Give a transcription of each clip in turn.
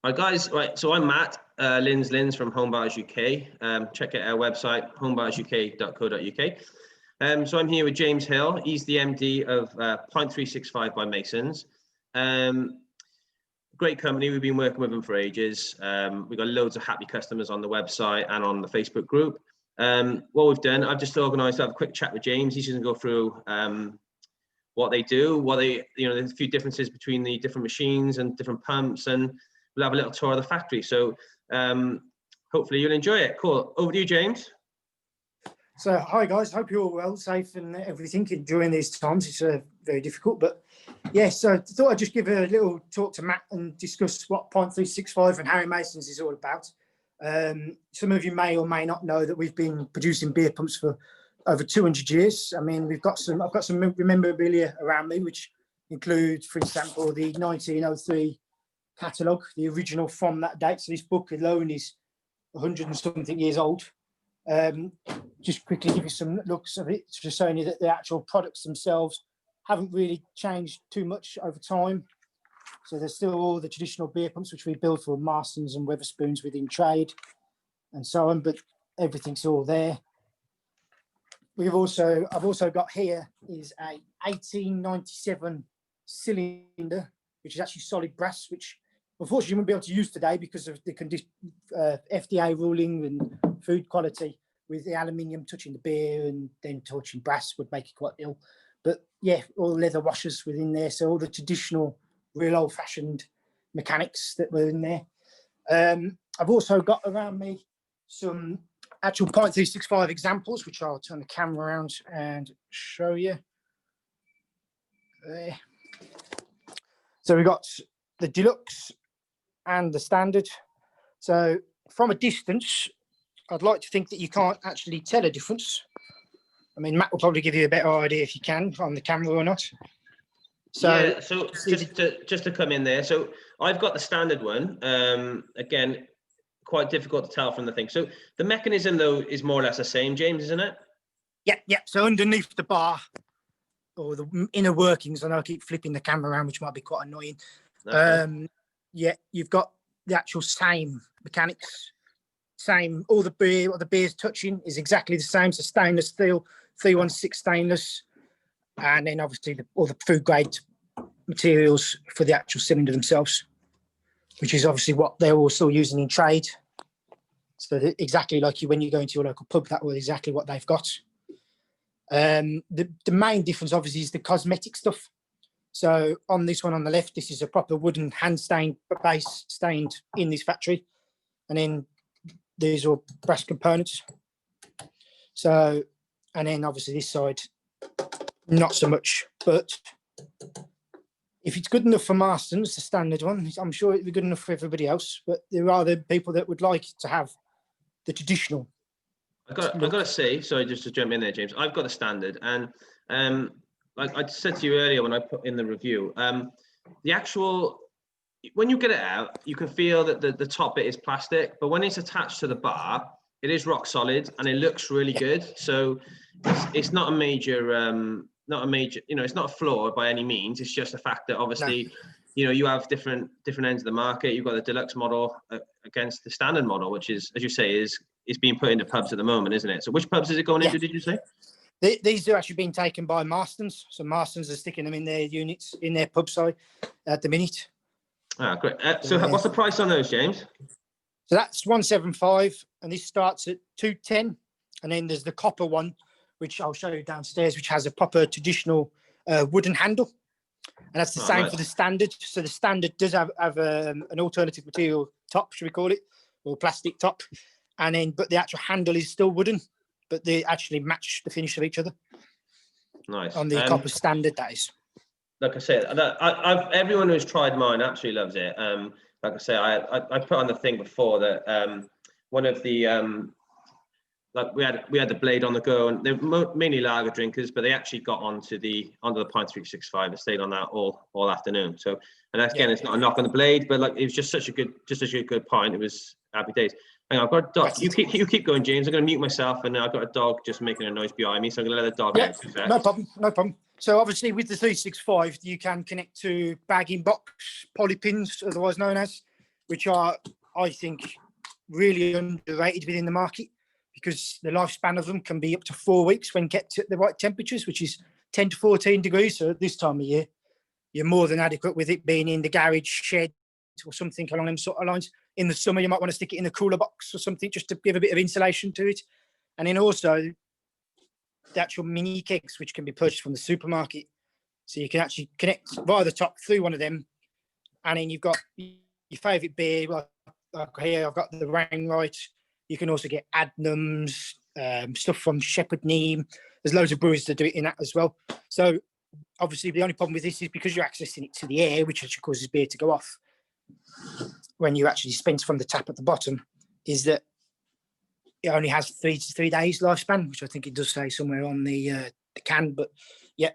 Right, guys. Right, so I'm Matt. Lynn's from Home Buyers UK. Check out our website, homebuyersuk.co.uk. So I'm here with James Hill. He's the MD of Pint 365 by Masons. Great company. We've been working with them for ages. We've got loads of happy customers on the website and on the Facebook group. What we've done, I've just organised to have a quick chat with James. He's going to go through what they do, there's a few differences between the different machines and different pumps, and we'll have a little tour of the factory. So hopefully you'll enjoy it. Cool. Over to you, James. So, hi guys. Hope you're all well, safe, and everything during these times. It's very difficult, but yeah. So, I thought I'd just give a little talk to Matt and discuss what Pint 365 and Harry Masons is all about. Some of you may or may not know that we've been producing beer pumps for over 200 years. I mean, I've got some memorabilia around me, which include, for example, the 1903 catalogue, the original from that date. So this book alone is 100 and something years old. Just quickly give you some looks of it, just showing you that the actual products themselves haven't really changed too much over time. So there's still all the traditional beer pumps which we build for Marston's and Wetherspoons within trade and so on, but everything's all there. I've also got here is a 1897 cylinder, which is actually solid brass, which unfortunately you won't be able to use today because of the FDA ruling and food quality, with the aluminium touching the beer and then touching brass would make it quite ill. But yeah, all the leather washers within there. So all the traditional, real old fashioned mechanics that were in there. I've also got around me some actual Pint 365 examples, which I'll turn the camera around and show you. There. So we've got the deluxe and the standard. So from a distance, I'd like to think that you can't actually tell a difference. I mean, Matt will probably give you a better idea if you can on the camera or not. So, yeah, so just to come in there. So I've got the standard one. Again, quite difficult to tell from the thing. So the mechanism, though, is more or less the same, James, isn't it? Yeah. So underneath the bar, or the inner workings, I know I keep flipping the camera around, which might be quite annoying. Okay. Yeah, you've got the actual same mechanics, same, all the beer, what the beer's touching is exactly the same. So stainless steel, 316 stainless, and then obviously all the food grade materials for the actual cylinder themselves, which is obviously what they're all still using in trade. So exactly like when you go into your local pub, that was exactly what they've got. The main difference obviously is the cosmetic stuff. So on this one on the left, this is a proper wooden hand stained base stained in this factory, and then these are brass components. So, and then obviously this side, not so much, but if it's good enough for Marston's, the standard one, I'm sure it'd be good enough for everybody else. But there are the people that would like to have the traditional. I've got to say, sorry, just to jump in there, James. I've got a standard, and like I said to you earlier when I put in the review, the actual, when you get it out, you can feel that the top bit is plastic, but when it's attached to the bar, it is rock solid and it looks really good. So it's not a major, it's not a flaw by any means. It's just the fact that obviously, you have different ends of the market. You've got the deluxe model against the standard model, which is, as you say, is being put into pubs at the moment, isn't it? So which pubs is it going into, did you say? These are actually being taken by Marston's. So Marston's are sticking them in their units, in their pub side at the minute. Ah, great. So what's the price on those, James? So that's 175, and this starts at 210. And then there's the copper one, which I'll show you downstairs, which has a proper traditional wooden handle. And that's the same for the standard. So the standard does have an alternative material top, should we call it, or plastic top. And then, but the actual handle is still wooden, but they actually match the finish of each other. Nice. On the copper standard, that is. Like I said, everyone who's tried mine absolutely loves it. Like I say, I put on the thing before that one of the like we had the Blade on the go, and they're mainly lager drinkers, but they actually got onto the Pint 365 and stayed on that all afternoon. So, and again, it's not a knock on the Blade, but like it was just such a good pint. It was happy days. Hang on, I've got a dog. You keep going, James. I'm going to mute myself, and I've got a dog just making a noise behind me, so I'm going to let the dog out. No problem. So obviously with the 365, you can connect to bag-in box poly pins, otherwise known as, which are, I think, really underrated within the market, because the lifespan of them can be up to 4 weeks when kept at the right temperatures, which is 10 to 14 degrees. So at this time of year, you're more than adequate with it being in the garage, shed, or something along them sort of lines. In the summer, you might want to stick it in a cooler box or something just to give a bit of insulation to it. And then also the actual mini kegs, which can be purchased from the supermarket. So you can actually connect via the top through one of them. And then you've got your favourite beer. Like here, I've got the Wainwright. You can also get Adnams, stuff from Shepherd Neame. There's loads of breweries that do it in that as well. So obviously the only problem with this is because you're accessing it to the air, which actually causes beer to go off when you actually dispense from the tap at the bottom, is that it only has 3 days lifespan, which I think it does say somewhere on the can. But yeah,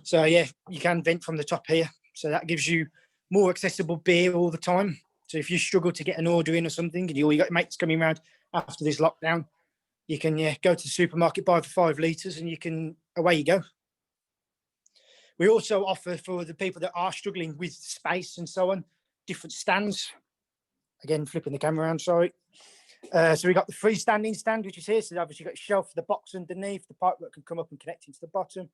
so yeah, you can vent from the top here. So that gives you more accessible beer all the time. So if you struggle to get an order in or something, and you got your mates coming around after this lockdown, you can go to the supermarket, buy for 5 litres, and away you go. We also offer, for the people that are struggling with space and so on, different stands. Again, flipping the camera around, sorry. So we got the freestanding stand, which is here. So obviously you've got a shelf for the box underneath, the pipework can come up and connect into the bottom,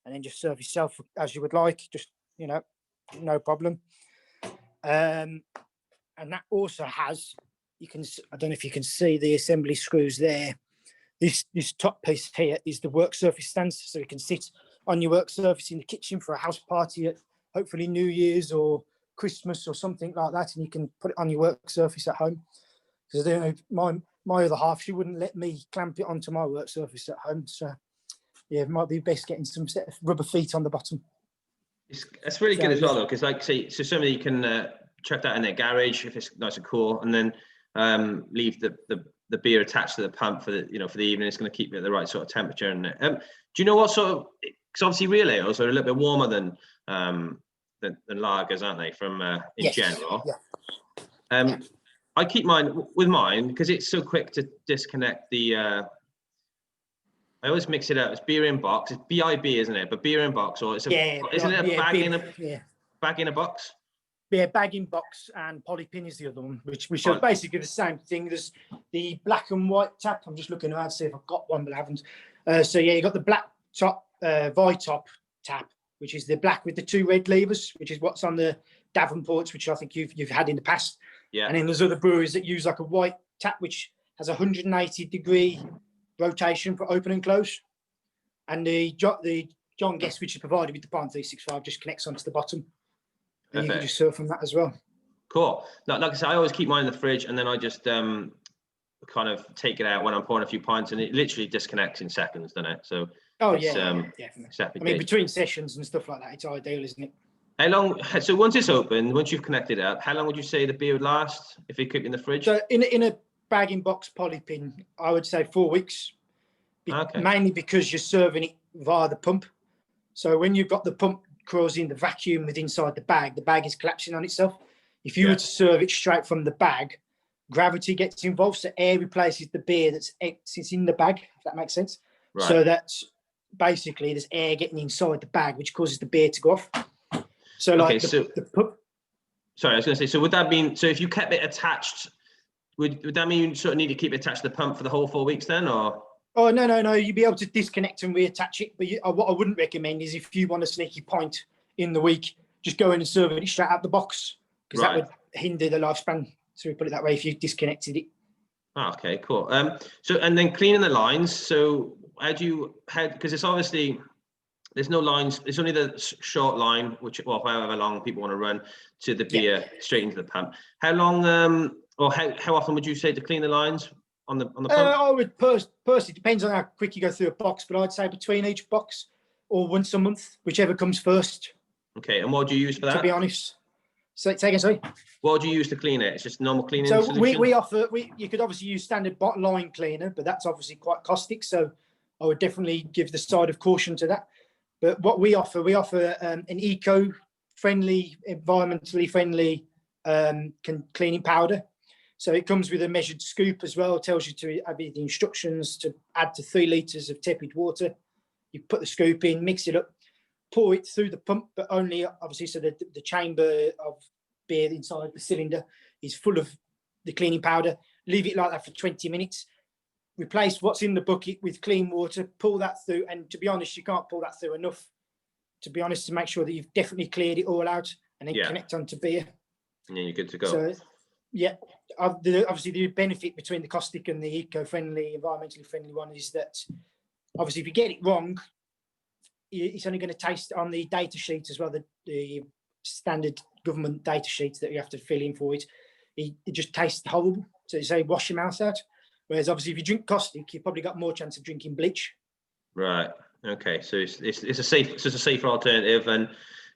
and then just serve yourself as you would like, just, no problem. And that also has, I don't know if you can see the assembly screws there. This top piece here is the work surface stand, so you can sit on your work surface in the kitchen for a house party at hopefully New Year's or Christmas or something like that, and you can put it on your work surface at home. Because my other half, she wouldn't let me clamp it onto my work surface at home. So yeah, it might be best getting some set of rubber feet on the bottom. It's really good as well, though, because like say, so somebody can chuck that in their garage if it's nice and cool, and then leave the beer attached to the pump for the for the evening. It's going to keep it at the right sort of temperature. And do you know what sort of? Because obviously real ales are a little bit warmer than lagers, aren't they? From in general. Yeah. I keep mine because it's so quick to disconnect the. I always mix it up. It's beer in box. It's BIB, isn't it? But beer in box, or isn't it a bag in a box? Yeah, bag in box, and polypin is the other one, which are basically the same thing. There's the black and white tap. I'm just looking around to see if I've got one, but I haven't. So yeah, you got the black top Vitop tap, which is the black with the 2 red levers, which is what's on the Davenports, which I think you've had in the past. Yeah. And then there's other breweries that use like a white tap, which has a 180-degree rotation for open and close. And the John Guest, which is provided with the Pint 365, just connects onto the bottom. And you can just serve from that as well. Cool. Like I said, I always keep mine in the fridge, and then I just kind of take it out when I'm pouring a few pints, and it literally disconnects in seconds, doesn't it? So definitely. I mean, between sessions and stuff like that, it's ideal, isn't it? How long? So once it's open, once you've connected it up, how long would you say the beer would last if you keep it in the fridge? So in a bag in box polypin, I would say 4 weeks. Mainly because you're serving it via the pump. So when you've got the pump causing the vacuum with inside the bag is collapsing on itself. If you were to serve it straight from the bag, gravity gets involved, so air replaces the beer that's in the bag, if that makes sense. Right. So that's basically there's air getting inside the bag, which causes the beer to go off. So like the pump. Sorry, I was going to say, so would that mean, so if you kept it attached, would that mean you sort of need to keep it attached to the pump for the whole 4 weeks then, or? Oh, no. You'd be able to disconnect and reattach it. But what I wouldn't recommend is if you want a sneaky pint in the week, just go in and serve it straight out the box, because that would hinder the lifespan. So we put it that way if you disconnected it. Oh, okay, cool. So, and then cleaning the lines. So because it's obviously, there's no lines. It's only the short line, however long people want to run to the beer straight into the pump. How long, or how often would you say to clean the lines on the pump? I would personally, depends on how quick you go through a box, but I'd say between each box or once a month, whichever comes first. Okay, and what do you use for that? To be honest. So say again, sorry. What do you use to clean it? It's just normal cleaning solution? we offer, you could obviously use standard line cleaner, but that's obviously quite caustic. So I would definitely give the side of caution to that. But what we offer an eco-friendly, environmentally friendly cleaning powder. So it comes with a measured scoop as well. It tells you to have the instructions to add to 3 litres of tepid water. You put the scoop in, mix it up, pour it through the pump, but only obviously so that the chamber of beer inside the cylinder is full of the cleaning powder. Leave it like that for 20 minutes. Replace what's in the bucket with clean water, pull that through. And to be honest, you can't pull that through enough, to be honest, to make sure that you've definitely cleared it all out and then connect onto beer. And then you're good to go. So, yeah, obviously the benefit between the caustic and the eco-friendly, environmentally friendly one is that obviously if you get it wrong, it's only going to taste on the data sheet as well, the standard government data sheets that you have to fill in for it. It just tastes horrible. So you say wash your mouth out. Whereas obviously if you drink caustic, you've probably got more chance of drinking bleach. Right. Okay. So it's a safer alternative, and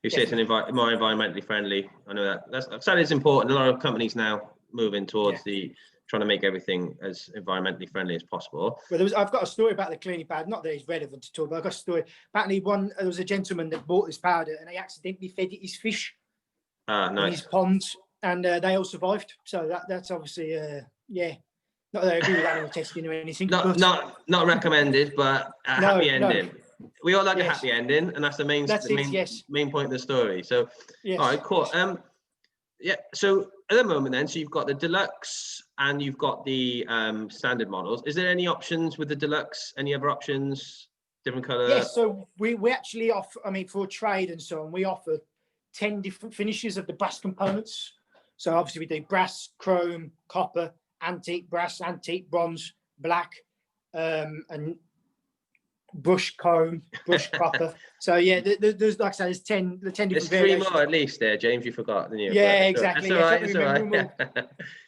you say it's more environmentally friendly. I know that is important. A lot of companies now moving towards trying to make everything as environmentally friendly as possible. Well, I've got a story about the cleaning powder. Not that it's relevant at all, but I've got a story. Apparently, there was a gentleman that bought this powder and he accidentally fed it his fish in his ponds, and they all survived. So that's obviously, not that I agree with animal testing or anything. Not recommended, but a happy ending. We all like a happy ending, and that's the main point of the story. So, all right, cool. So at the moment, then, so you've got the deluxe and you've got the standard models. Is there any options with the deluxe? Any other options? Different colour? Yes. So we actually offer. I mean, for trade and so on, we offer 10 different finishes of the brass components. So obviously we do brass, chrome, copper, antique brass, antique bronze, black, and brush chrome, brush copper. So yeah, there's like I said, there's 10 different. There's three more at least there, James. You forgot, didn't you? Yeah, exactly. That's all right. That's all right.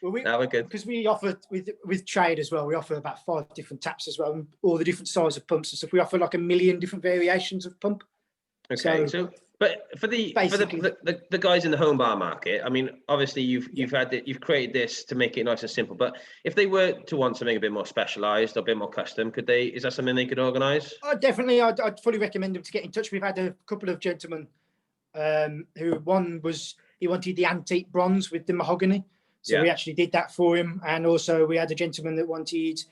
Well, that was good because we offer with trade as well. We offer about 5 different taps as well, and all the different size of pumps and stuff. We offer like 1 million different variations of pump. Okay, so but for the guys in the home bar market, I mean, obviously you've created this to make it nice and simple. But if they were to want something a bit more specialised or a bit more custom, is that something they could organise? Definitely, I'd fully recommend them to get in touch. We've had a couple of gentlemen who he wanted the antique bronze with the mahogany, so we actually did that for him. And also we had a gentleman that wanted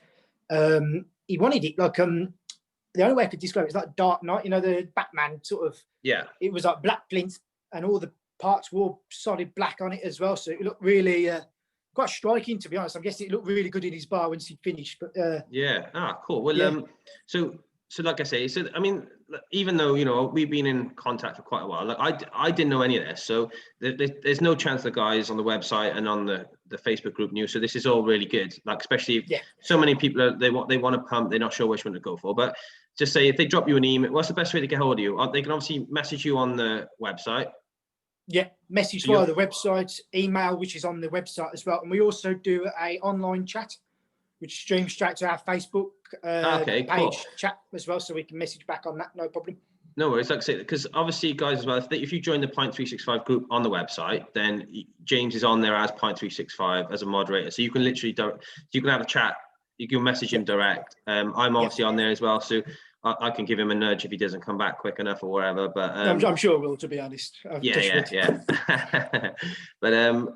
he wanted it like the only way I could describe it is like Dark Knight, the Batman sort of. Yeah. It was like black plinth, and all the parts were solid black on it as well. So it looked really quite striking, to be honest. I guess it looked really good in his bar once he'd finished. But cool. Well, so like I say, I mean, even though we've been in contact for quite a while, like I didn't know any of this, so there's no chance the guys on the website and on the Facebook group knew. So this is all really good. Like especially if so many people they want to pump, they're not sure which one to go for, but. Just say if they drop you an email, what's the best way to get hold of you? They can obviously message you on the website. Yeah, message via the website, email, which is on the website as well. And we also do a online chat, which streams straight to our Facebook page chat as well. So we can message back on that, no problem. No worries, like I say, because obviously, guys, as well, if you join the Pint 365 group on the website, then James is on there as Pint 365 as a moderator. So you can literally you can have a chat. You can message him direct. I'm obviously on there as well, so I can give him a nudge if he doesn't come back quick enough or whatever. But I'm sure will, to be honest. Yeah. But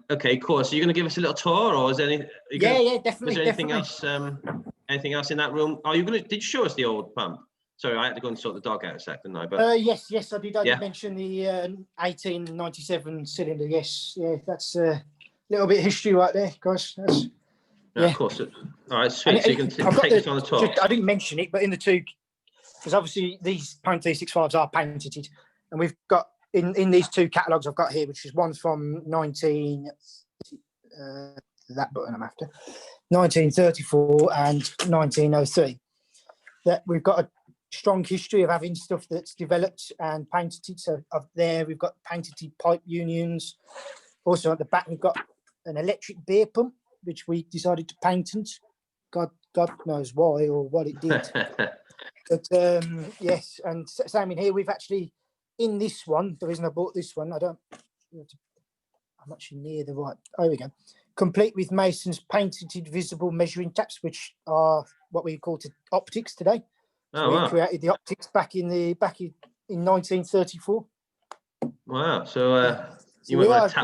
okay, cool. So you're going to give us a little tour, or is there any? Definitely. Was there anything else? Anything else in that room? Did you show us the old pump? Sorry, I had to go and sort the dog out a sec, didn't I? But yes, I did. I did mention the 1897 cylinder. Yes, that's a little bit of history right there, guys. Of course. All right, sweet. So you can take us on the tour. I didn't mention it, but in the two, because obviously these Pint 365s are patented, and we've got in these two catalogues I've got here, which is one from 1934 and 1903. That we've got a strong history of having stuff that's developed and patented. So up there we've got patented pipe unions. Also at the back we've got an electric beer pump, which we decided to patent. God knows why or what it did. But yes, and same in here. We've actually, in this one, the reason I bought this one, I'm actually near the right. Oh, we go. Complete with Mason's patented visible measuring taps, which are what we call optics today. So we created the optics back in 1934. Wow! So you might want to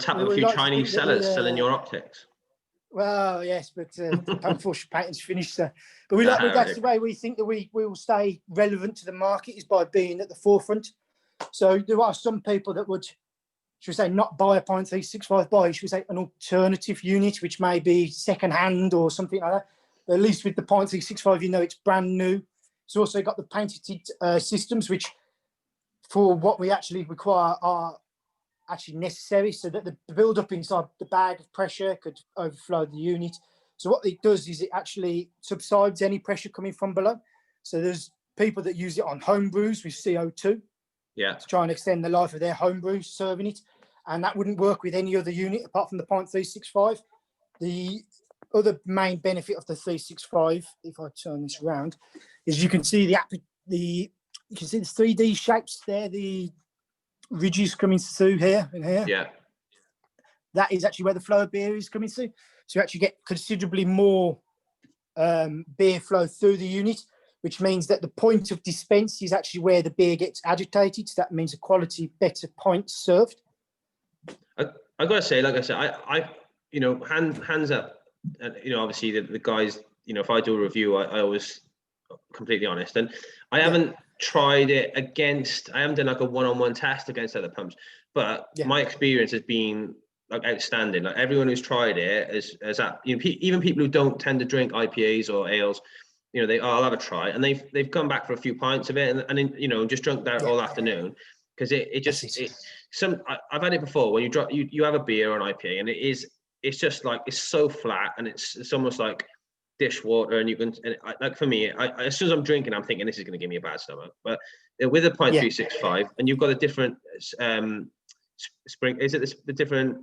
tap a few Chinese sellers selling your optics. Well, yes, but unfortunately, patent's finished. But that's the way we think that we will stay relevant to the market, is by being at the forefront. So there are some people that would should we say, not buy a Pint 365, buy, should we say, an alternative unit, which may be second hand or something like that. But at least with the Pint 365, you know it's brand new. It's also got the patented systems, which for what we actually require are actually necessary, so that the build up inside the bag of pressure could overflow the unit. So what it does is it actually subsides any pressure coming from below. So there's people that use it on home brews with CO2 to try and extend the life of their home brew serving it. And that wouldn't work with any other unit apart from the Pint 365. The other main benefit of the 365, if I turn this around, is you can see you can see the 3D shapes there, the ridges coming through here and here. Yeah. That is actually where the flow of beer is coming through. So you actually get considerably more beer flow through the unit, which means that the point of dispense is actually where the beer gets agitated. So that means a quality, better pint served. I gotta say, like I said, I you know, hands up, you know, obviously the guys, you know, if I do a review, I always completely honest, and I haven't tried it against, I haven't done like a one-on-one test against other pumps, but my experience has been like outstanding. Like everyone who's tried it is that, you know, even people who don't tend to drink IPAs or ales, you know, I'll have a try, and they've come back for a few pints of it, and you know, just drunk that all afternoon, because I've had it before when you have a beer or an IPA, and it's just like, it's so flat, and it's almost like dishwater, and you can, and like for me, as soon as I'm drinking, I'm thinking this is going to give me a bad stomach. But with a Pint 365, and you've got a different is it the different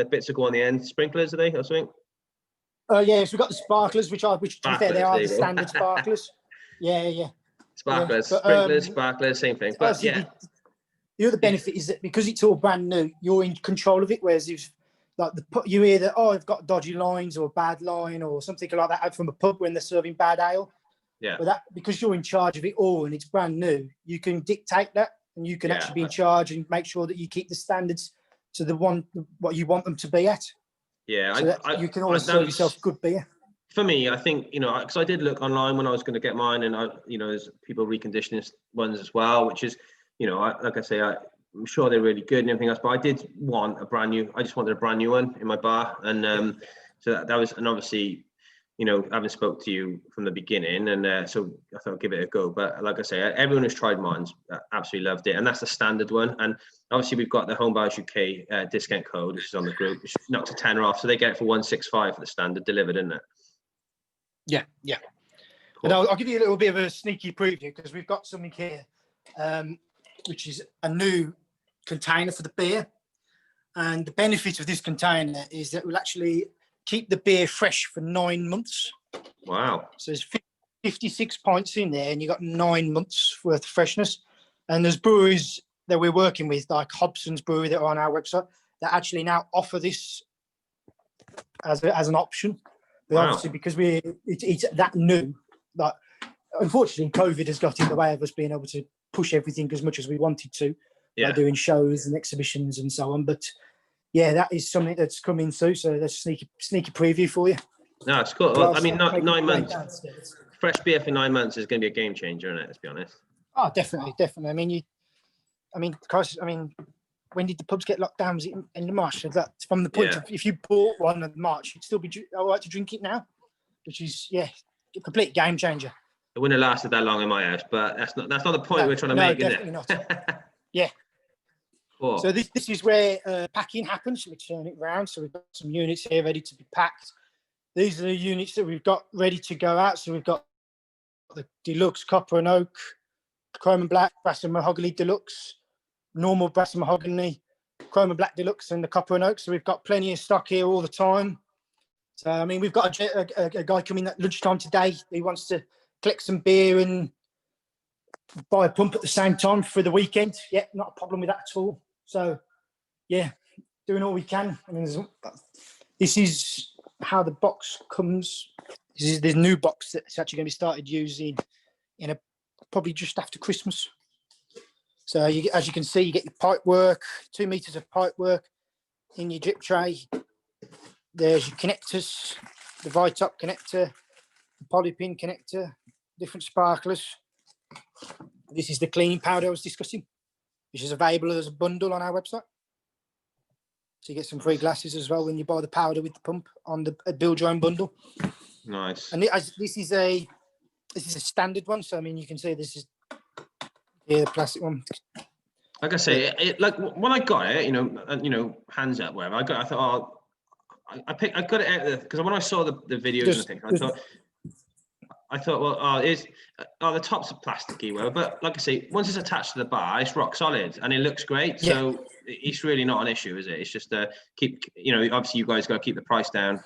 bits that go on the end, sprinklers, are they, or something? Yes, we've got the sparklers, which to be fair, they are the standard sparklers. Sparklers, but, sprinklers, sparklers, same thing. But the other benefit is that because it's all brand new, you're in control of it. Whereas if you hear that, oh, I've got dodgy lines or a bad line or something like that out from a pub when they're serving bad ale. Yeah. But because you're in charge of it all and it's brand new, you can dictate that, and you can actually be in charge and make sure that you keep the standards to what you want them to be at. Yeah. So you can always serve yourself good beer. For me, I think, you know, because I did look online when I was going to get mine, and you know, there's people reconditioning ones as well, which is, you know, like I say, I'm sure they're really good and everything else, but I did want I just wanted a brand new one in my bar. And so that was, and obviously, you know, having spoke to you from the beginning, and so I thought I'd give it a go. But like I say, everyone who's tried mine's absolutely loved it, and that's the standard one. And obviously we've got the Homebars UK discount code, which is on the group, which knocks a tenner off, so they get it for 165 for the standard delivered, isn't it? Yeah. Cool. And I'll give you a little bit of a sneaky preview, because we've got something here, which is a new container for the beer. And the benefit of this container is that it will actually keep the beer fresh for 9 months. Wow. So there's 56 pints in there, and you've got 9 months worth of freshness. And there's breweries that we're working with, like Hobson's Brewery, that are on our website, that actually now offer this as an option. But obviously, because it's that new, like, unfortunately, COVID has got in the way of us being able to push everything as much as we wanted to, by doing shows and exhibitions and so on. But yeah, that is something that's coming through. So that's a sneaky preview for you. No, it's cool. Well, I mean, 9 months, fresh beer for 9 months is going to be a game changer, isn't it? Let's be honest. Oh, definitely. I mean, when did the pubs get locked down? Was it in March? So that, from the point of, if you bought one in March, you'd still be all right to drink it now, which is a complete game changer. It wouldn't have lasted that long in my house, but that's not the point we're trying to make, is it? No, definitely not. Yeah. Cool. So this is where packing happens. So we turn it around. So we've got some units here ready to be packed. These are the units that we've got ready to go out. So we've got the Deluxe Copper and Oak, Chrome and Black, Brass and Mahogany Deluxe, normal Brass and Mahogany, Chrome and Black Deluxe, and the Copper and Oak. So we've got plenty of stock here all the time. So, I mean, we've got a guy coming at lunchtime today. He wants to collect some beer and buy a pump at the same time for the weekend. Yeah, not a problem with that at all. So, yeah, doing all we can. I mean, this is how the box comes. This is the new box that's actually going to be started using in probably just after Christmas. So, as you can see, you get your pipe work, 2 meters of pipe work in your drip tray. There's your connectors, the Vitop connector, the polypin connector, different sparklers. This is the cleaning powder I was discussing, which is available as a bundle on our website. So you get some free glasses as well when you buy the powder with the pump on the build your own bundle. Nice. And this is a standard one. So I mean, you can see this is the plastic one. Like I say, like when I got it, hands up, wherever I thought, oh, I got it out because when I saw the videos and things, I thought, well, the top's plasticky, well, but like I say, once it's attached to the bar, it's rock solid and it looks great. Yeah. So it's really not an issue, is it? It's just keep, obviously you guys got to keep the price down,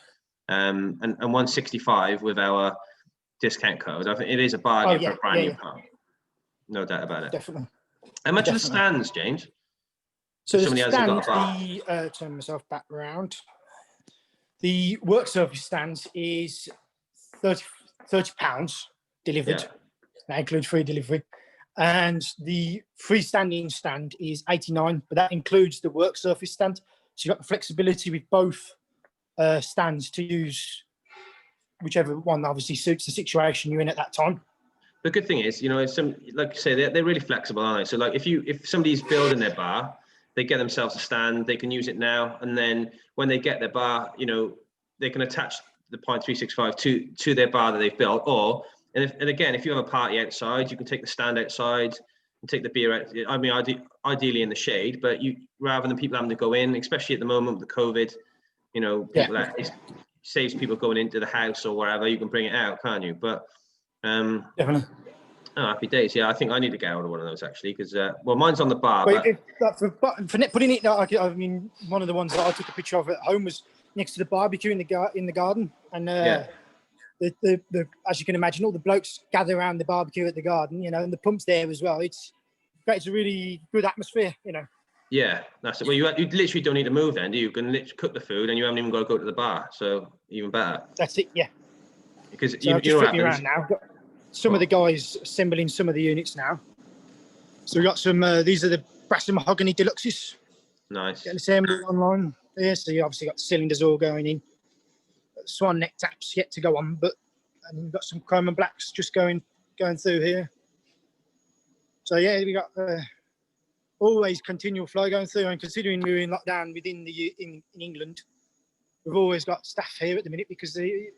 and 165 with our discount code. I think it is a bargain for a brand new car. No doubt about it. Definitely. How much are the stands, James? So the stand, turn myself back around. The work surface stands is £30 delivered. Yeah. That includes free delivery. And the freestanding stand is £89, but that includes the work surface stand. So you've got the flexibility with both stands to use whichever one obviously suits the situation you're in at that time. The good thing is, like you say, they're really flexible, aren't they? So like if somebody's building their bar, they get themselves a stand, they can use it now. And then when they get their bar, they can attach the Pint 365 to their bar that they've built. And again, if you have a party outside, you can take the stand outside and take the beer out. I mean, ideally in the shade, but rather than people having to go in, especially at the moment with the COVID, it saves people going into the house or wherever. You can bring it out, can't you? But definitely. Oh, happy days. Yeah, I think I need to get out of one of those actually, because mine's on the bar. For putting it, I mean, one of the ones that I took a picture of at home was next to the barbecue in the garden, and the as you can imagine, all the blokes gather around the barbecue at the garden, and the pump's there as well. It's a really good atmosphere, Yeah, that's it. Well, you literally don't need to move then, do you? You can literally cook the food, and you haven't even got to go to the bar, so even better. That's it, yeah. Because so I've just flipped around now. Got some of the guys assembling some of the units now. So we got some. These are the brass and mahogany deluxes. Nice. Getting assembled online. Yeah, so you obviously got the cylinders all going in. Swan neck taps yet to go on, and we've got some chrome and blacks just going through here. So yeah, we got always continual flow going through, and considering we're in lockdown in England, we've always got staff here at the minute because they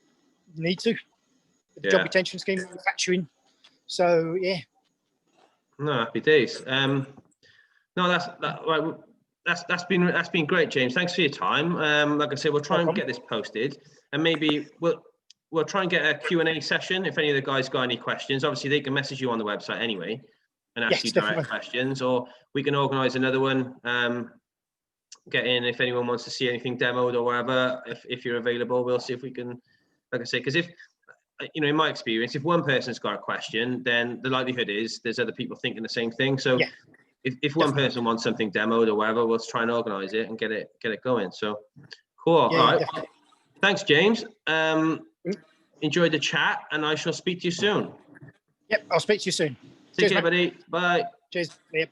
need to. The job retention scheme, manufacturing. So yeah. No, happy days. No, that's been great, James. Thanks for your time. Like I said, we'll try and get this posted, and maybe we'll try and get a Q&A session if any of the guys got any questions. Obviously, they can message you on the website anyway and ask you direct questions, or we can organise another one. Get in if anyone wants to see anything demoed or whatever. If you're available, we'll see if we can. Like I say, because if in my experience, if one person's got a question, then the likelihood is there's other people thinking the same thing. So if one person wants something demoed or whatever, we'll try and organise it and get it going. So cool. All right. Definitely. Thanks, James. Enjoyed the chat, and I shall speak to you soon. Yep, I'll speak to you soon. Take care, buddy. Bye. Cheers. Yep.